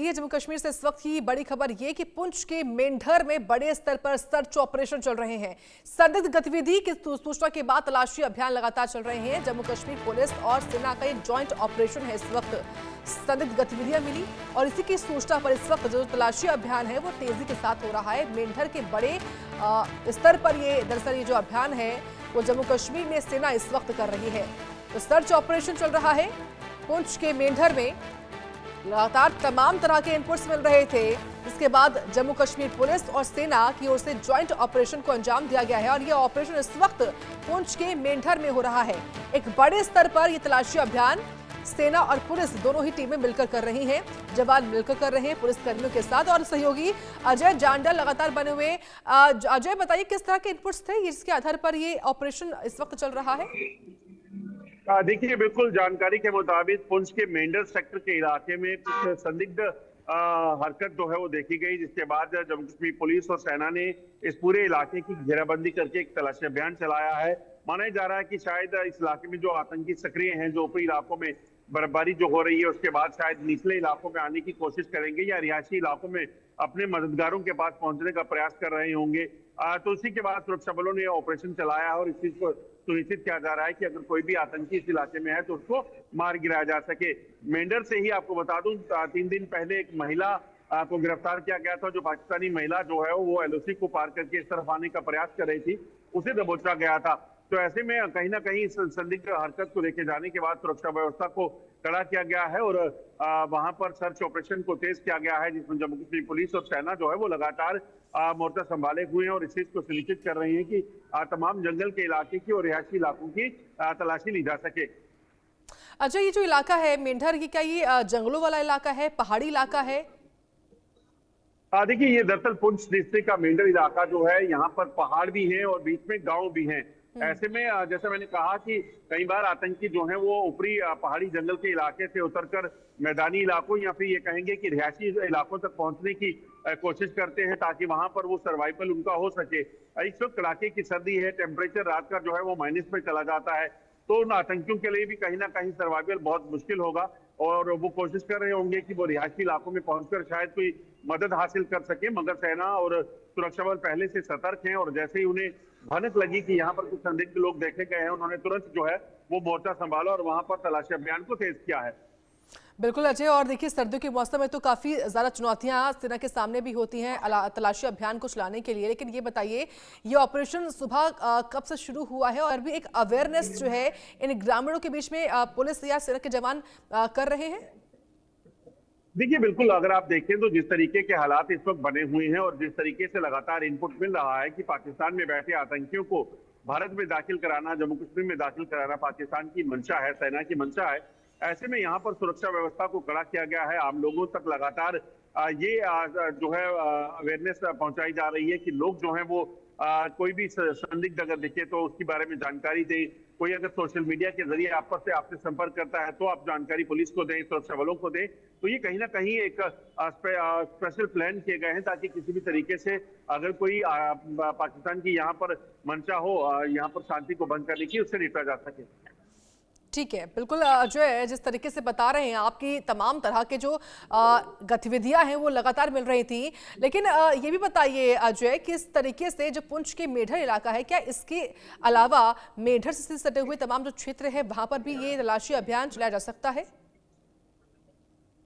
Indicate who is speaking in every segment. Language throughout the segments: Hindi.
Speaker 1: ये जम्मू कश्मीर से इस वक्त की बड़ी खबर ये कि पुंछ के मेंढर में बड़े स्तर पर सर्च ऑपरेशन चल रहे हैं। संदिग्ध गतिविधि की सूचना के बाद तलाशी अभियान लगातार चल रहे हैं। जम्मू कश्मीर पुलिस और सेना का एक जॉइंट ऑपरेशन है। इस वक्त संदिग्ध गतिविधियां मिली और इसी की सूचना पर इस वक्त जो तलाशी अभियान है वो तेजी के साथ हो रहा है। मेंढर के बड़े स्तर पर ये दरअसल ये जो अभियान है वो जम्मू कश्मीर में सेना इस वक्त कर रही है। तो सर्च ऑपरेशन चल रहा है पुंछ के मेंढर में। लगातार तमाम तरह के इनपुट्स मिल रहे थे। इसके बाद जम्मू कश्मीर पुलिस और सेना की ओर से ज्वाइंट ऑपरेशन को अंजाम दिया गया है और यह ऑपरेशन इस वक्त पुंछ के मेंढर में हो रहा है। एक बड़े स्तर पर यह तलाशी अभियान सेना और पुलिस दोनों ही टीमें मिलकर कर रही हैं। जवान मिलकर कर रहे हैं पुलिस कर्मियों के साथ और सहयोगी अजय जांडा लगातार बने हुए। अजय बताइए किस तरह के इनपुट्स थे जिसके आधार पर ये ऑपरेशन इस वक्त चल रहा है?
Speaker 2: देखिए, बिल्कुल जानकारी के मुताबिक पुंछ के मेंढर सेक्टर के इलाके में कुछ संदिग्ध हरकत जो है वो देखी गई, जिसके बाद जम्मू कश्मीर पुलिस और सेना ने इस पूरे इलाके की घेराबंदी करके एक तलाशी अभियान चलाया है। माना जा रहा है कि शायद इस इलाके में जो आतंकी सक्रिय हैं, जो ऊपरी इलाकों में बर्फबारी जो हो रही है उसके बाद शायद निचले इलाकों में आने की कोशिश करेंगे या रिहायशी इलाकों में अपने मददगारों के पास पहुंचने का प्रयास कर रहे होंगे। तो उसी के बाद सुरक्षा बलों ने ऑपरेशन चलाया और इस चीज को सुनिश्चित किया जा रहा है कि अगर कोई भी आतंकी इस इलाके में है तो उसको मार गिराया जा सके। मेंढर से ही आपको बता दूं, 3 दिन पहले एक महिला को गिरफ्तार किया गया था। जो पाकिस्तानी महिला जो है वो एलओसी को पार करके इस तरफ आने का प्रयास कर रही थी, उसे दबोचा गया था। तो ऐसे में कहीं ना कहीं संदिग्ध हरकत को लेके जाने के बाद सुरक्षा व्यवस्था को कड़ा किया गया है और वहां पर सर्च ऑपरेशन को तेज किया गया है, जिसमें जम्मू कश्मीर पुलिस और सेना जो है वो लगातार मोर्चा संभाले हुए हैं और इस चीज को सुनिश्चित कर रही है कि तमाम जंगल के इलाके की और रिहायशी इलाकों की तलाशी ली जा सके।
Speaker 1: अच्छा, ये जो इलाका है मेंढर की, क्या ये जंगलों वाला इलाका है, पहाड़ी इलाका है?
Speaker 2: देखिए, ये दरअसल पुंछ डिस्ट्रिक्ट का मेंढर इलाका जो है, यहाँ पर पहाड़ भी हैं और बीच में गांव भी हैं। ऐसे में जैसे मैंने कहा कि कई बार आतंकी जो है वो ऊपरी पहाड़ी जंगल के इलाके से उतरकर मैदानी इलाकों या फिर ये कहेंगे कि रिहायशी इलाकों तक पहुंचने की कोशिश करते हैं ताकि वहां पर वो सर्वाइवल उनका हो सके। इस वक्त कड़ाके की सर्दी है, टेम्परेचर रात का जो है वो माइनस में चला जाता है, तो उन आतंकियों के लिए भी कहीं ना कहीं सर्वाइवल बहुत मुश्किल होगा और वो कोशिश कर रहे होंगे कि वो रिहायशी इलाकों में पहुंचकर शायद कोई मदद हासिल कर सके। मगर सेना और सुरक्षा बल पहले से सतर्क हैं और जैसे ही उन्हें भनक लगी कि यहाँ पर कुछ संदिग्ध लोग देखे गए हैं, उन्होंने तुरंत जो है वो मोर्चा संभाला और वहां पर तलाशी अभियान को तेज किया है।
Speaker 1: बिल्कुल अजय, और देखिए सर्दियों के मौसम में तो काफी ज्यादा चुनौतियां सेना के सामने भी होती हैं तलाशी अभियान को चलाने के लिए। लेकिन ये बताइए, ये ऑपरेशन सुबह कब से शुरू हुआ है और भी एक अवेयरनेस जो है इन ग्रामीणों के बीच में पुलिस या सेना के जवान कर रहे हैं?
Speaker 2: देखिए, बिल्कुल अगर आप देखें तो जिस तरीके के हालात इस वक्त बने हुए हैं और जिस तरीके से लगातार इनपुट मिल रहा है कि पाकिस्तान में बैठे आतंकियों को भारत में दाखिल कराना, जम्मू कश्मीर में दाखिल कराना पाकिस्तान की मंशा है, सेना की मंशा है। ऐसे में यहाँ पर सुरक्षा व्यवस्था को कड़ा किया गया है। आम लोगों तक लगातार ये जो है अवेयरनेस पहुंचाई जा रही है कि लोग जो है वो कोई भी संदिग्ध अगर दिखे तो उसके बारे में जानकारी दें। कोई अगर सोशल मीडिया के जरिए आपसे संपर्क करता है तो आप जानकारी पुलिस को दें, सुरक्षा बलों को दें। तो ये कहीं ना कहीं एक स्पेशल प्लान किए गए हैं ताकि किसी भी तरीके से अगर कोई पाकिस्तान की यहाँ पर मंशा हो यहाँ पर शांति को भंग करने की, उससे निपटा जा सके।
Speaker 1: ठीक है, बिल्कुल अजय, जिस तरीके से बता रहे हैं आपकी तमाम तरह के जो गतिविधियां हैं वो लगातार मिल रही थी। लेकिन ये भी बताइए अजय, किस तरीके से जो पुंछ के मेंढर इलाका है, क्या इसके अलावा मेंढर से सटे हुए तमाम जो क्षेत्र है वहां पर भी ये तलाशी अभियान चलाया जा सकता है?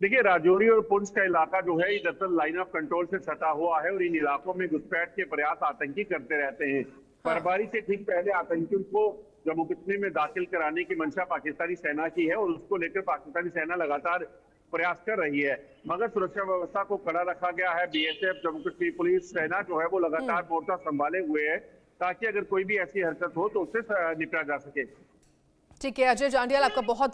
Speaker 2: देखिए, राजौरी और पुंछ का इलाका जो है ये दरअसल लाइन ऑफ कंट्रोल से सटा हुआ है और इन इलाकों में घुसपैठ के प्रयास आतंकी करते रहते हैं। बर्फबारी से ठीक पहले आतंकियों को जम्मू कश्मीर में दाखिल कराने की मंशा पाकिस्तानी सेना की है और उसको लेकर पाकिस्तानी सेना लगातार प्रयास कर रही है। मगर सुरक्षा व्यवस्था को कड़ा रखा गया है। बीएसएफ, जम्मू कश्मीर पुलिस, सेना जो है वो लगातार मोर्चा संभाले हुए है ताकि अगर कोई भी ऐसी हरकत हो तो उससे निपटा जा सके।
Speaker 1: ठीक है अजय जांडियाल, आपका बहुत